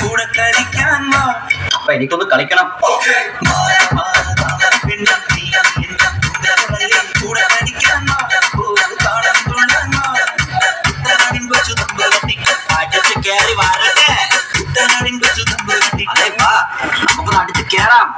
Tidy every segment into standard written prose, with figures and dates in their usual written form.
കൂടെ കളിക്കാൻ അപ്പൊ എനിക്കൊന്ന് കളിക്കണം. കൂടെ കളിക്കാൻ കേറി വരട്ടെ. അതേപ്പാ നമുക്കൊന്ന് അടിച്ച് കേറാം.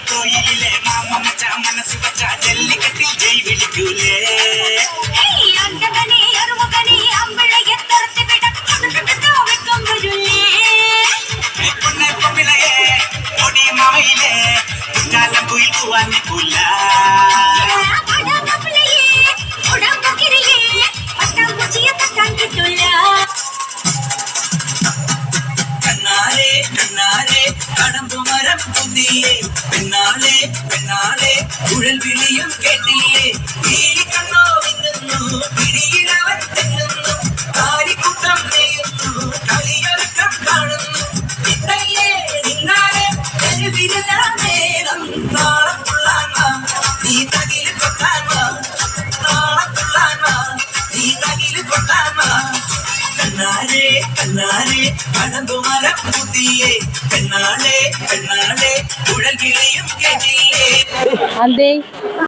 കോയിലെ മാമ മച്ച മനസ്സ് വച്ച ജല്ലിക്കെട്ടിൽ ജയ് വിളിക്കൂലേ. പൊന്നപ്പൊപ്പിളയെ പൊടി മാമയിലെ കുറ്റാലം കുയിൽ പോവാൻ നിൽക്കൂല. കണ്ണാലെ കണ്ണാലെ കടമ്പുമരം പുതിയേ പെണ്ണാളെ പെണ്ണാളെ കുഴൽ വിളിയും കേട്ടില്ലേ. നീലി കണ്ണോ വിന്നുന്നു പിടിയിലവൻ തിന്നുന്നു കാരിക്കൂട്ടം നെയ്യുന്നു കളിയൊരുക്കം കാണുന്നു. നിന്നല്ലേ നിന്നാലെ വിരലാം നേരം നാളം കൊള്ളാൻ നീ തകില് കൊട്ടാൻ നാളം കൊള്ളാൻ നീ തകില് കൊട്ടാൻ. കണ്ണാലെ കണ്ണാലെ കടമ്പുമരം പുതിയേ പെണ്ണാളെ പെണ്ണാളെ കുഴൽ വിളിയും കേട്ടില്ലേ.